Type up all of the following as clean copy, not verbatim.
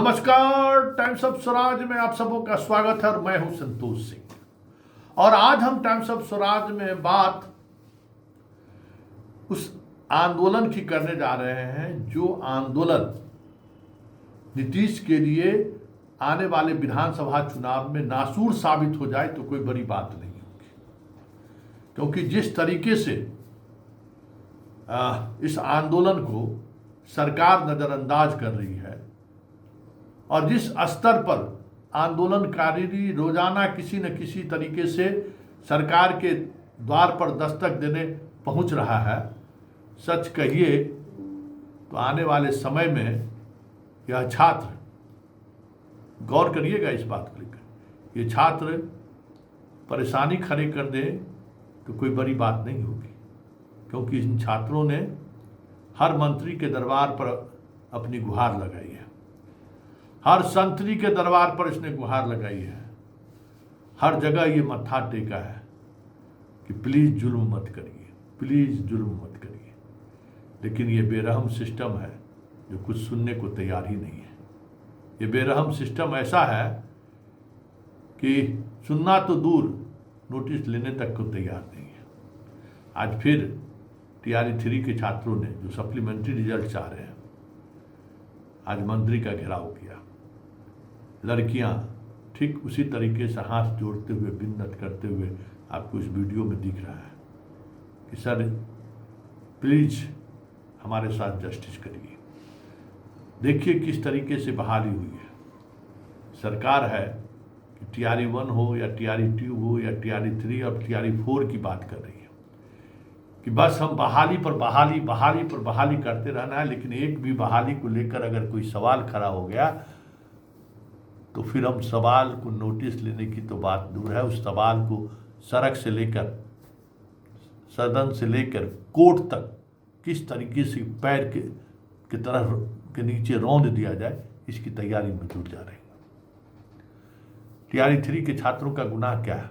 नमस्कार, times of Swaraj में आप सबों का स्वागत है और मैं हूं संतोष सिंह। और आज हम टाइम्स ऑफ स्वराज में बात उस आंदोलन की करने जा रहे हैं जो आंदोलन नीतीश के लिए आने वाले विधानसभा चुनाव में नासूर साबित हो जाए तो कोई बड़ी बात नहीं होगी, क्योंकि जिस तरीके से इस आंदोलन को सरकार नजरअंदाज कर रही है और जिस स्तर पर आंदोलनकारी रोजाना किसी न किसी तरीके से सरकार के द्वार पर दस्तक देने पहुंच रहा है, सच कहिए तो आने वाले समय में यह छात्र, गौर करिएगा इस बात को लेकर, ये छात्र परेशानी खड़े कर दें तो कोई बड़ी बात नहीं होगी, क्योंकि इन छात्रों ने हर मंत्री के दरबार पर अपनी गुहार लगाई है, हर संतरी के दरबार पर इसने गुहार लगाई है, हर जगह ये मत्था टेका है कि प्लीज जुल्म मत करिए, प्लीज जुल्म मत करिए। लेकिन ये बेरहम सिस्टम है जो कुछ सुनने को तैयार ही नहीं है। ये बेरहम सिस्टम ऐसा है कि सुनना तो दूर, नोटिस लेने तक को तैयार नहीं है। आज फिर TRE 3 के छात्रों ने जो सप्लीमेंट्री रिजल्ट चाह रहे हैं, आज मंत्री का घेराव किया। लड़कियां ठीक उसी तरीके से हाथ जोड़ते हुए, बिन्नत करते हुए आपको इस वीडियो में दिख रहा है कि सर प्लीज हमारे साथ जस्टिस करिए। देखिए किस तरीके से बहाली हुई है। सरकार है कि TRE 1 हो या TRE 2 हो या TRE 3 और TRE 4 की बात कर रही है कि बस हम बहाली पर बहाली करते रहना है। लेकिन एक भी बहाली को लेकर अगर कोई सवाल खड़ा हो गया तो फिर हम सवाल को नोटिस लेने की तो बात दूर है, उस सवाल को सड़क से लेकर, सदन से लेकर कोर्ट तक किस तरीके से पैर के तरह के नीचे रौंद दिया जाए, इसकी तैयारी में जुट जा रही है। TRE 3 के छात्रों का गुनाह क्या है?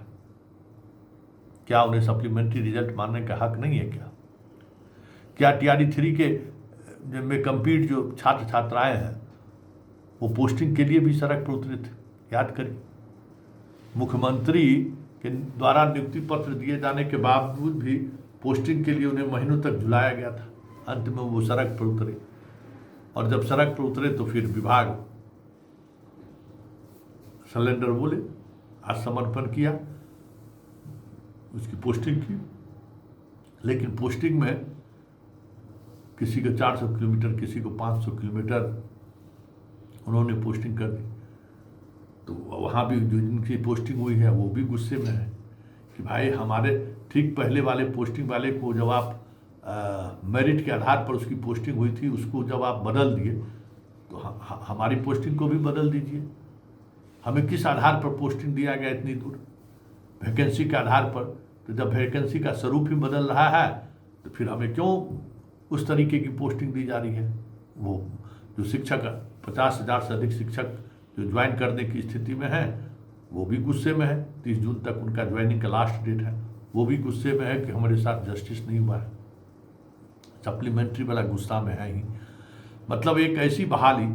क्या उन्हें सप्लीमेंट्री रिजल्ट मानने का हक नहीं है? क्या TRE 3 के में कंप्लीट जो छात्र छात्राएं हैं वो पोस्टिंग के लिए भी सड़क पर उतरे थे? याद करिए, मुख्यमंत्री के द्वारा नियुक्ति पत्र दिए जाने के बावजूद भी पोस्टिंग के लिए उन्हें महीनों तक झुलाया गया था। अंत में वो सड़क पर उतरे, और जब सड़क पर उतरे तो फिर विभाग सिलेंडर बोले, आज समर्पण किया, उसकी पोस्टिंग की। लेकिन पोस्टिंग में किसी को 400 किलोमीटर, किसी को 500 किलोमीटर उन्होंने पोस्टिंग कर दी। तो वहाँ भी जो जिनकी पोस्टिंग हुई है वो भी गुस्से में है कि भाई हमारे ठीक पहले वाले पोस्टिंग वाले को जब आप मेरिट के आधार पर उसकी पोस्टिंग हुई थी, उसको जब आप बदल दिए तो हमारी पोस्टिंग को भी बदल दीजिए। हमें किस आधार पर पोस्टिंग दिया गया इतनी दूर? वैकेंसी के आधार पर। तो जब वैकेंसी का स्वरूप ही बदल रहा है तो फिर हमें क्यों उस तरीके की पोस्टिंग दी जा रही है? वो जो शिक्षक 50,000 से अधिक शिक्षक जो ज्वाइन करने की स्थिति में है वो भी गुस्से में है। 30 जून तक उनका ज्वाइनिंग का लास्ट डेट है, वो भी गुस्से में है कि हमारे साथ जस्टिस नहीं हुआ है। सप्लीमेंट्री वाला गुस्सा में है ही। मतलब एक ऐसी बहाली,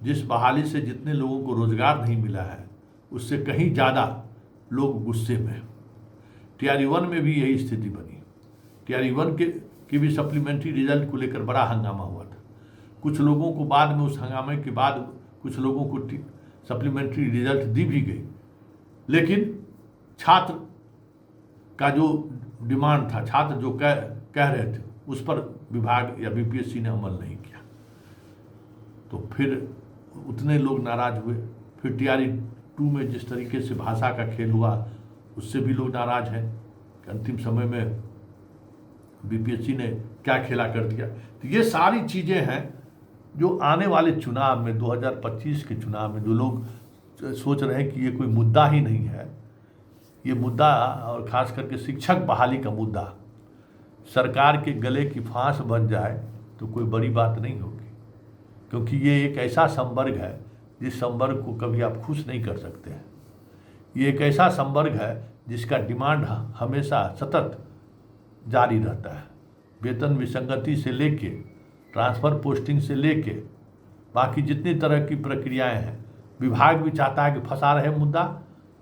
जिस बहाली से जितने लोगों को रोजगार नहीं मिला है उससे कहीं ज़्यादा लोग गुस्से में हैं। TRE 1 में भी यही स्थिति बनी। TRE 1 की भी सप्लीमेंट्री रिजल्ट को लेकर बड़ा हंगामा हुआ था। कुछ लोगों को बाद में, उस हंगामे के बाद कुछ लोगों को सप्लीमेंट्री रिजल्ट दी भी गई, लेकिन छात्र का जो डिमांड था, छात्र जो कह रहे थे, उस पर विभाग या BPSC ने अमल नहीं किया। तो फिर उतने लोग नाराज हुए। फिर TRE 2 में जिस तरीके से भाषा का खेल हुआ उससे भी लोग नाराज हैं कि अंतिम समय में BPSC ने क्या खेला कर दिया। तो ये सारी चीज़ें हैं जो आने वाले चुनाव में, 2025 के चुनाव में, जो लोग सोच रहे हैं कि ये कोई मुद्दा ही नहीं है, ये मुद्दा, और ख़ास करके शिक्षक बहाली का मुद्दा सरकार के गले की फांस बन जाए तो कोई बड़ी बात नहीं होगी, क्योंकि ये एक ऐसा संवर्ग है जिस संवर्ग को कभी आप खुश नहीं कर सकते हैं। ये एक ऐसा संवर्ग है जिसका डिमांड हमेशा सतत जारी रहता है। वेतन विसंगति से लेके, ट्रांसफ़र पोस्टिंग से लेके बाकी जितनी तरह की प्रक्रियाएं हैं, विभाग भी चाहता है कि फंसा रहे मुद्दा,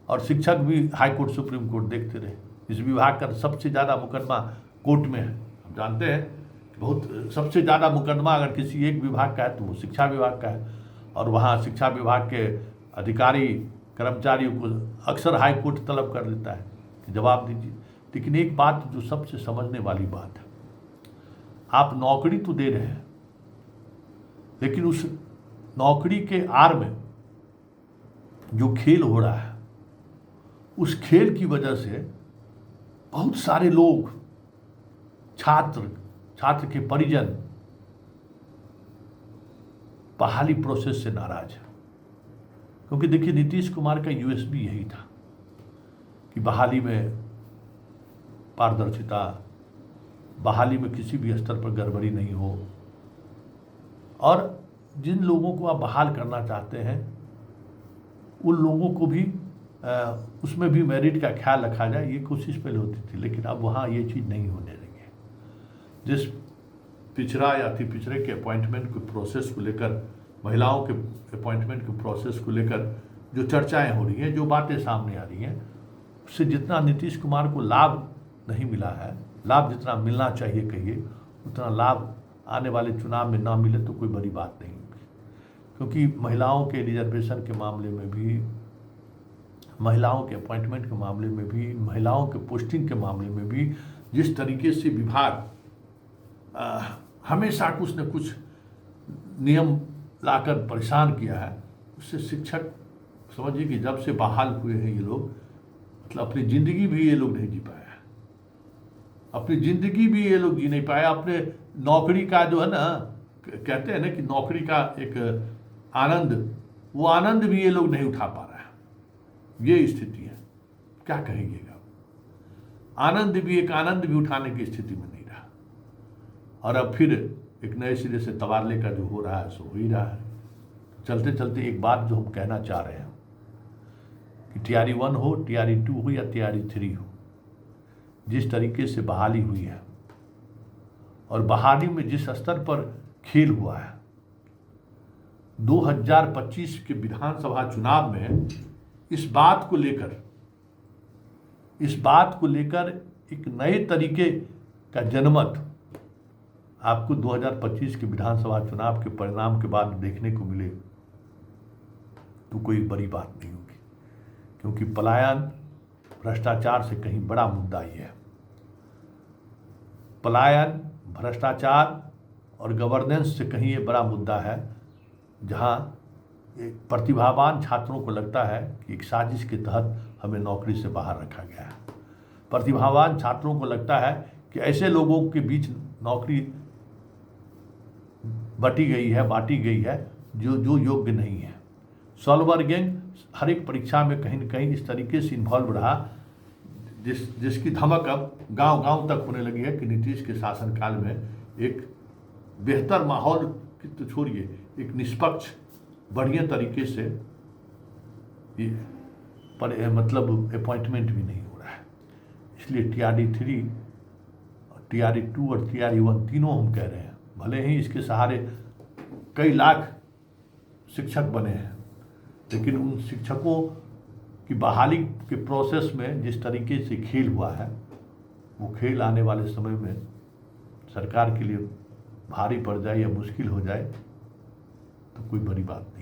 और शिक्षक भी हाई कोर्ट सुप्रीम कोर्ट देखते रहे। इस विभाग का सबसे ज़्यादा मुकदमा कोर्ट में है। हम जानते हैं बहुत सबसे ज़्यादा मुकदमा अगर किसी एक विभाग का है तो वो शिक्षा विभाग का है, और वहाँ शिक्षा विभाग के अधिकारी कर्मचारियों को अक्सर हाई कोर्ट तलब कर लेता है कि जवाब दीजिए। लेकिन एक बात जो सबसे समझने वाली बात है, आप नौकरी तो दे रहे हैं, लेकिन उस नौकरी के आड़ में जो खेल हो रहा है, उस खेल की वजह से बहुत सारे लोग, छात्र के परिजन बहाली प्रोसेस से नाराज है। क्योंकि देखिए, नीतीश कुमार का यूएसपी यही था कि बहाली में पारदर्शिता, बहाली में किसी भी स्तर पर गड़बड़ी नहीं हो, और जिन लोगों को आप बहाल करना चाहते हैं उन लोगों को भी उसमें भी मेरिट का ख्याल रखा जाए, ये कोशिश पहले होती थी। लेकिन अब वहाँ ये चीज़ नहीं होने लगी है। जिस पिछड़ा या अति पिछड़े के अपॉइंटमेंट के प्रोसेस को लेकर, महिलाओं के अपॉइंटमेंट के प्रोसेस को लेकर जो चर्चाएं हो रही हैं, जो बातें सामने आ रही हैं, उससे जितना नीतीश कुमार को लाभ नहीं मिला है, लाभ जितना मिलना चाहिए कहिए, उतना लाभ आने वाले चुनाव में ना मिले तो कोई बड़ी बात नहीं होगी। क्योंकि महिलाओं के रिजर्वेशन के मामले में भी, महिलाओं के अपॉइंटमेंट के मामले में भी, महिलाओं के पोस्टिंग के मामले में भी जिस तरीके से विभाग हमेशा कुछ न कुछ नियम लाकर परेशान किया है, उससे शिक्षक समझिए कि जब से बहाल हुए हैं ये लोग, मतलब अपनी ज़िंदगी भी ये लोग नहीं जी पाया है, अपनी ज़िंदगी भी ये लोग जी नहीं पाया। अपने नौकरी का जो है ना, कहते हैं ना कि नौकरी का एक आनंद, वो आनंद भी ये लोग नहीं उठा पा रहा है। ये स्थिति है, क्या कहेंगे आनंद भी, एक आनंद भी उठाने की स्थिति में नहीं रहा। और अब फिर एक नए सिरे से तबादले का जो हो रहा है सो हो ही रहा है। चलते चलते एक बात जो हम कहना चाह रहे हैं कि TRE 1 हो, TRE 2 हो या TRE 3 हो, जिस तरीके से बहाली हुई है और बहाली में जिस स्तर पर खेल हुआ है, 2025 के विधानसभा चुनाव में इस बात को लेकर एक नए तरीके का जनमत आपको 2025 के विधानसभा चुनाव के परिणाम के बाद देखने को मिले तो कोई बड़ी बात नहीं होगी। क्योंकि पलायन, भ्रष्टाचार से कहीं बड़ा मुद्दा ये है। पलायन, भ्रष्टाचार और गवर्नेंस से कहीं ये बड़ा मुद्दा है, जहां प्रतिभावान छात्रों को लगता है कि एक साजिश के तहत हमें नौकरी से बाहर रखा गया है। प्रतिभावान छात्रों को लगता है कि ऐसे लोगों के बीच नौकरी बांटी गई है जो योग्य नहीं है। सॉल्वर गैंग हर एक परीक्षा में कहीं न कहीं इस तरीके से इन्वॉल्व रहा, जिसकी धमक अब गांव-गांव तक होने लगी है कि नीतीश के शासनकाल में एक बेहतर माहौल की तो छोड़िए, एक निष्पक्ष बढ़िया तरीके से मतलब अपॉइंटमेंट भी नहीं हो रहा है। इसलिए TRE 3, TRE 2 और TRE 1 तीनों हम कह रहे हैं, भले ही इसके सहारे कई लाख शिक्षक बने हैं, लेकिन उन शिक्षकों की बहाली के प्रोसेस में जिस तरीके से खेल हुआ है, वो खेल आने वाले समय में सरकार के लिए भारी पड़ जाए या मुश्किल हो जाए तो कोई बड़ी बात नहीं।